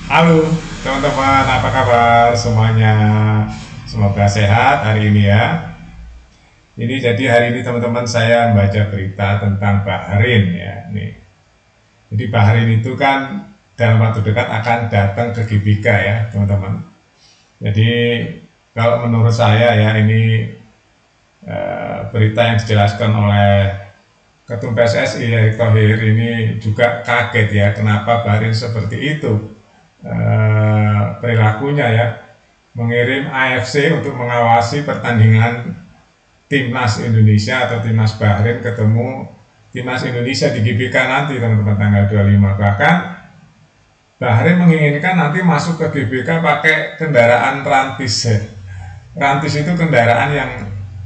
Halo teman-teman, apa kabar semuanya? Semoga sehat hari ini ya. Jadi hari ini teman-teman saya membaca berita tentang Bahrain ya. Nih. Jadi Bahrain itu kan dalam waktu dekat akan datang ke GBK ya teman-teman. Jadi kalau menurut saya ya ini berita yang dijelaskan oleh Ketum PSSI Erick Thohir ini juga kaget ya kenapa Bahrain seperti itu perilakunya ya, mengirim AFC untuk mengawasi pertandingan timnas Indonesia atau timnas Bahrain ketemu timnas Indonesia di GBK nanti teman-teman tanggal 25. Bahkan Bahrain menginginkan nanti masuk ke GBK pakai kendaraan rantis. Rantis itu kendaraan yang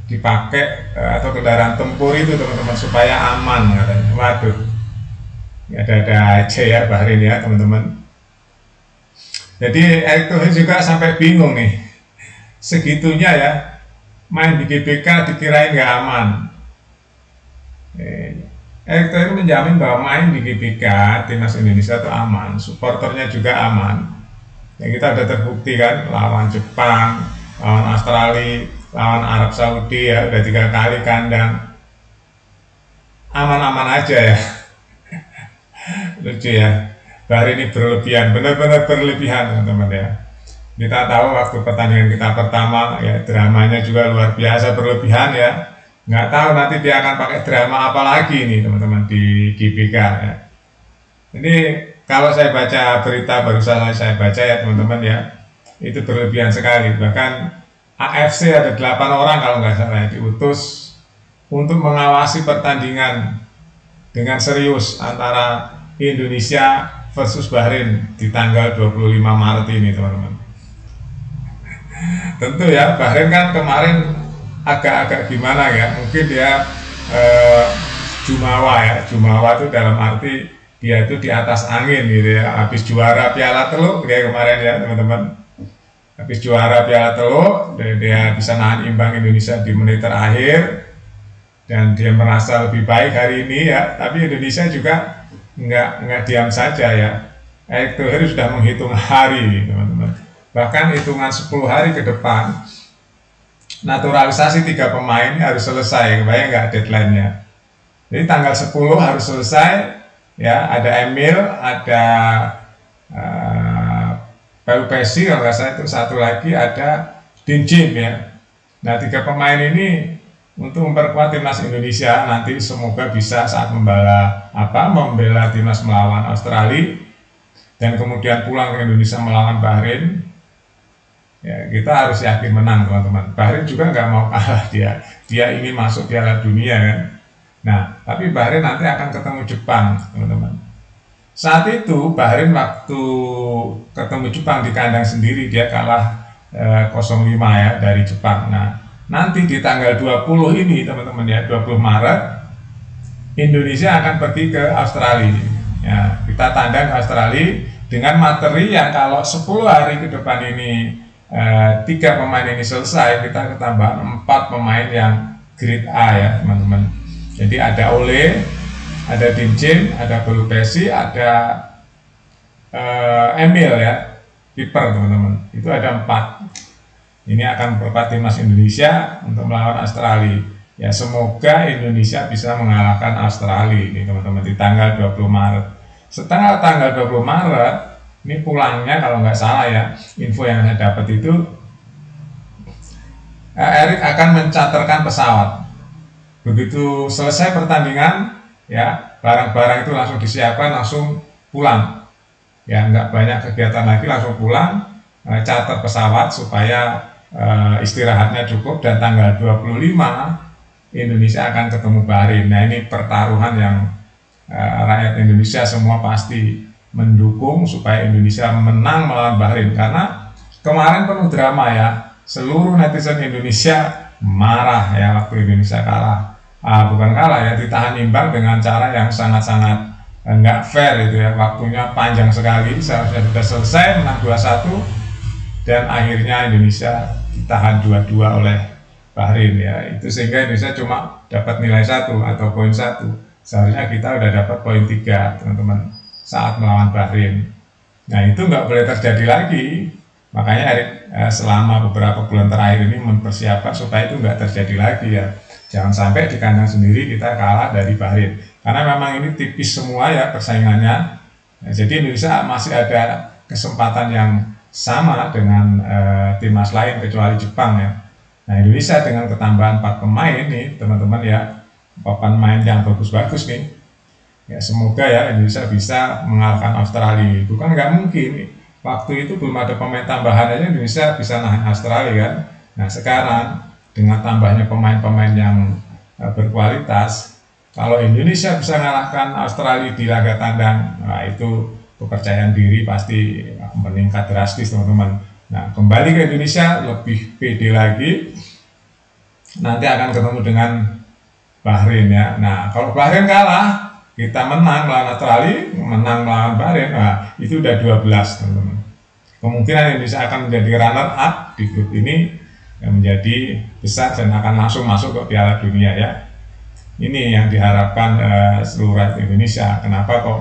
dipakai atau kendaraan tempur itu teman-teman supaya aman katanya. Waduh, ada aja ya Bahrain ya teman-teman. Jadi Erick Thohir juga sampai bingung nih, segitunya ya main di GBK dikirain nggak aman. Erick Thohir menjamin bahwa main di GBK timnas Indonesia itu aman, supporternya juga aman. Ya kita udah terbukti kan lawan Jepang, lawan Australia, lawan Arab Saudi ya udah 3 kali kandang, aman-aman aja ya. Lucu ya. Bahrain ini berlebihan, benar-benar berlebihan teman-teman ya. Kita tahu waktu pertandingan kita pertama ya dramanya juga luar biasa berlebihan ya. Nggak tahu nanti dia akan pakai drama apa lagi nih teman-teman di GBK ya. Ini kalau saya baca berita baru saya baca ya teman-teman ya, itu berlebihan sekali. Bahkan AFC ada 8 orang kalau nggak salah diutus untuk mengawasi pertandingan dengan serius antara Indonesia versus Bahrain di tanggal 25 Maret ini teman-teman. Tentu ya Bahrain kan kemarin agak-agak gimana ya, mungkin dia jumawa ya. Jumawa itu dalam arti dia itu di atas angin gitu ya, habis juara Piala Teluk dia kemarin ya teman-teman. Habis juara Piala Teluk dia bisa nahan imbang Indonesia di menit terakhir dan dia merasa lebih baik hari ini ya. Tapi Indonesia juga nggak diam saja ya. Erick Thohir sudah menghitung hari teman-teman, bahkan hitungan 10 hari ke depan naturalisasi 3 pemain harus selesai. Kebayang nggak deadline-nya? Jadi tanggal 10 harus selesai ya. Ada Emil, ada Pelupesi kalau nggak salah, itu satu lagi ada Dinjim ya. Nah 3 pemain ini untuk memperkuat timnas Indonesia nanti semoga bisa saat membela timnas melawan Australia dan kemudian pulang ke Indonesia melawan Bahrain. Ya, kita harus yakin menang teman-teman. Bahrain juga nggak mau kalah, dia ingin masuk Piala Dunia kan. Nah tapi Bahrain nanti akan ketemu Jepang teman-teman. Saat itu Bahrain waktu ketemu Jepang di kandang sendiri dia kalah 0-5 ya dari Jepang. Nah nanti di tanggal 20 ini teman-teman ya, 20 Maret Indonesia akan pergi ke Australia ya. Kita tandang ke Australia dengan materi yang kalau 10 hari ke depan ini 3 pemain ini selesai, kita ketambahan 4 pemain yang grade A ya teman-teman. Jadi ada Ole, ada Dinjim, ada Pelupesi, ada Emil ya, kiper teman-teman. Itu ada 4. Ini akan memperkuat timnas Indonesia untuk melawan Australia. Ya semoga Indonesia bisa mengalahkan Australia ini teman-teman di tanggal 20 Maret. Setelah tanggal 20 Maret, ini pulangnya kalau nggak salah ya, info yang saya dapat itu Erick akan mencatatkan pesawat. Begitu selesai pertandingan, ya barang-barang itu langsung disiapkan, langsung pulang. Ya nggak banyak kegiatan lagi, langsung pulang, charter pesawat supaya istirahatnya cukup, dan tanggal 25 Indonesia akan ketemu Bahrain. Nah ini pertaruhan yang rakyat Indonesia semua pasti mendukung supaya Indonesia menang melawan Bahrain, karena kemarin penuh drama ya. Seluruh netizen Indonesia marah ya waktu Indonesia kalah, bukan kalah ya, ditahan imbang dengan cara yang sangat-sangat nggak fair itu ya. Waktunya panjang sekali, seharusnya sudah selesai menang 2-1 dan akhirnya Indonesia ditahan 2-2 oleh Bahrain ya. Itu sehingga Indonesia cuma dapat nilai 1 atau poin 1. Seharusnya kita udah dapat poin 3 teman-teman saat melawan Bahrain. Nah itu nggak boleh terjadi lagi. Makanya Erik selama beberapa bulan terakhir ini mempersiapkan supaya itu nggak terjadi lagi ya. Jangan sampai di kandang sendiri kita kalah dari Bahrain. Karena memang ini tipis semua ya persaingannya. Nah, jadi Indonesia masih ada kesempatan yang sama dengan timnas lain kecuali Jepang ya. Nah Indonesia dengan ketambahan 4 pemain nih teman-teman ya, 4 pemain yang bagus-bagus nih. Ya semoga ya Indonesia bisa mengalahkan Australia. Bukan nggak mungkin nih. Waktu itu belum ada pemain tambahan aja Indonesia bisa nahan Australia kan. Nah sekarang dengan tambahnya pemain-pemain yang berkualitas, kalau Indonesia bisa mengalahkan Australia di laga tandang, nah itu kepercayaan diri pasti meningkat drastis teman-teman. Nah kembali ke Indonesia lebih pede lagi, nanti akan ketemu dengan Bahrain ya. Nah kalau Bahrain kalah, kita menang melawan Australia, menang melawan Bahrain, nah itu udah 12 teman-teman. Kemungkinan Indonesia akan menjadi runner up di grup ini yang menjadi besar dan akan langsung masuk ke Piala Dunia ya. Ini yang diharapkan seluruh rakyat Indonesia. Kenapa kok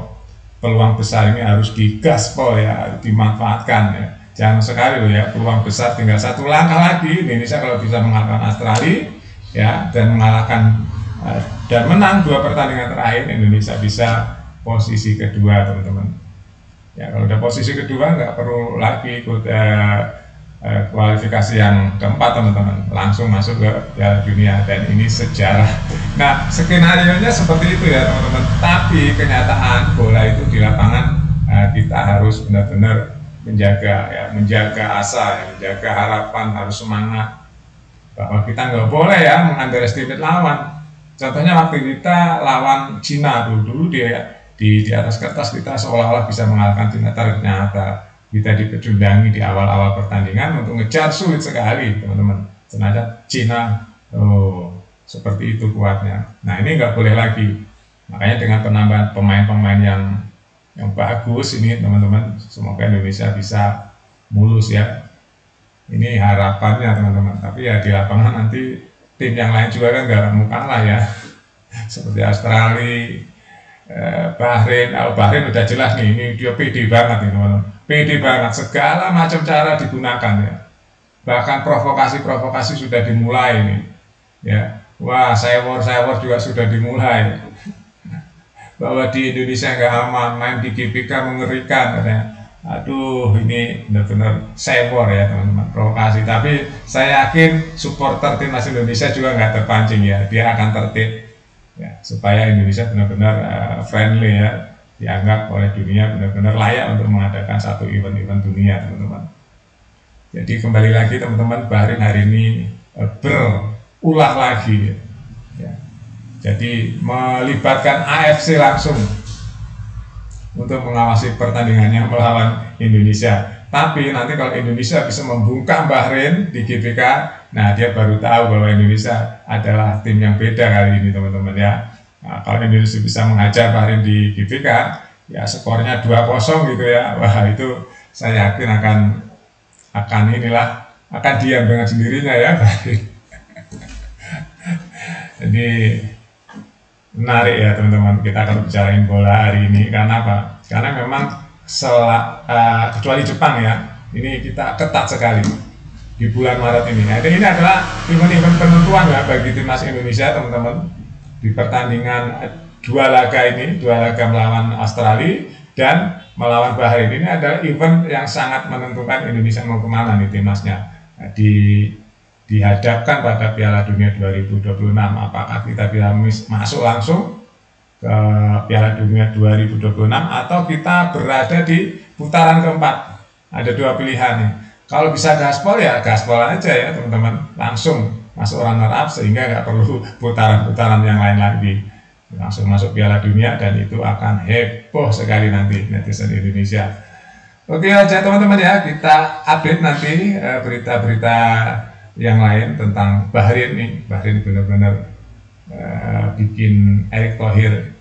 peluang besar ini harus digaspol ya, dimanfaatkan ya. Jangan sekali loh ya, peluang besar tinggal 1 langkah lagi Indonesia kalau bisa mengalahkan Australia ya, dan mengalahkan dan menang 2 pertandingan terakhir, Indonesia bisa posisi kedua teman-teman. Ya kalau udah posisi kedua nggak perlu lagi ikut kualifikasi yang keempat teman-teman, langsung masuk ke Piala Dunia dan ini sejarah. Nah skenario-nya seperti itu ya teman-teman. Tapi kenyataan bola itu di lapangan kita harus benar-benar menjaga asa, ya, menjaga harapan, harus semangat bahwa kita nggak boleh ya mengunderestimate lawan. Contohnya waktu kita lawan Cina dulu dia di atas kertas kita seolah-olah bisa mengalahkan Cina, ternyata kita dipecundangi di awal-awal pertandingan untuk ngejar sulit sekali teman-teman. Ternyata Cina seperti itu kuatnya. Nah ini nggak boleh lagi. Makanya dengan penambahan pemain-pemain yang bagus ini teman-teman, semoga Indonesia bisa mulus ya. Ini harapannya teman-teman. Tapi ya di lapangan nanti tim yang lain juga kan nggak mau kalah ya. Seperti Australia, Bahrain. Bahrain udah jelas nih, ini dia pede banget nih teman-teman. Pede banget, segala macam cara digunakan ya. Bahkan provokasi-provokasi sudah dimulai nih. Ya, wah sewor juga sudah dimulai. Bahwa di Indonesia nggak aman, main di GBK mengerikan katanya. Aduh, ini benar-benar sewor ya teman-teman, provokasi. Tapi saya yakin supporter timnas Indonesia juga nggak terpancing ya, dia akan tertib ya, supaya Indonesia benar-benar friendly ya, dianggap oleh dunia benar-benar layak untuk mengadakan satu event-event dunia teman-teman. Jadi kembali lagi teman-teman, Bahrain hari ini berulah lagi ya. Jadi melibatkan AFC langsung untuk mengawasi pertandingannya melawan Indonesia. Tapi nanti kalau Indonesia bisa membungkam Bahrain di GBK, nah dia baru tahu bahwa Indonesia adalah tim yang beda kali ini teman-teman ya. Nah, kalau Indonesia bisa menghajar Bahrain di GBK, ya skornya 2-0 gitu ya. Wah itu saya yakin akan diam dengan sendirinya ya Bahrain. Jadi menarik ya teman-teman, kita akan bicarain bola hari ini. Karena apa? Karena memang kecuali Jepang ya, ini kita ketat sekali di bulan Maret ini. Nah, ini adalah event-event penentuan ya bagi timnas Indonesia teman-teman. Di pertandingan 2 laga melawan Australia dan melawan Bahrain, ini adalah event yang sangat menentukan Indonesia mau kemana nih timnasnya. Nah, dihadapkan pada Piala Dunia 2026, apakah kita bisa masuk langsung ke Piala Dunia 2026 atau kita berada di putaran keempat. Ada 2 pilihan nih. Kalau bisa gaspol ya gaspol aja ya teman-teman, langsung masuk runner up sehingga nggak perlu putaran-putaran yang lain lagi, langsung masuk Piala Dunia dan itu akan heboh sekali nanti netizen Indonesia. Oke aja teman-teman ya, kita update nanti berita-berita yang lain tentang Bahrain nih. Bahrain benar-benar bikin Erick Thohir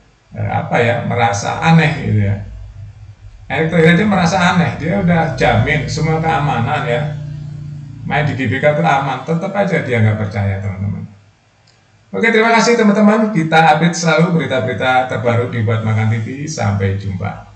merasa aneh gitu ya. Erick Thohir aja merasa aneh, dia udah jamin semua keamanan ya, main di GBK itu aman, tetap aja dia nggak percaya teman-teman. Oke terima kasih teman-teman, kita update selalu berita-berita terbaru di Buat Makan TV, sampai jumpa.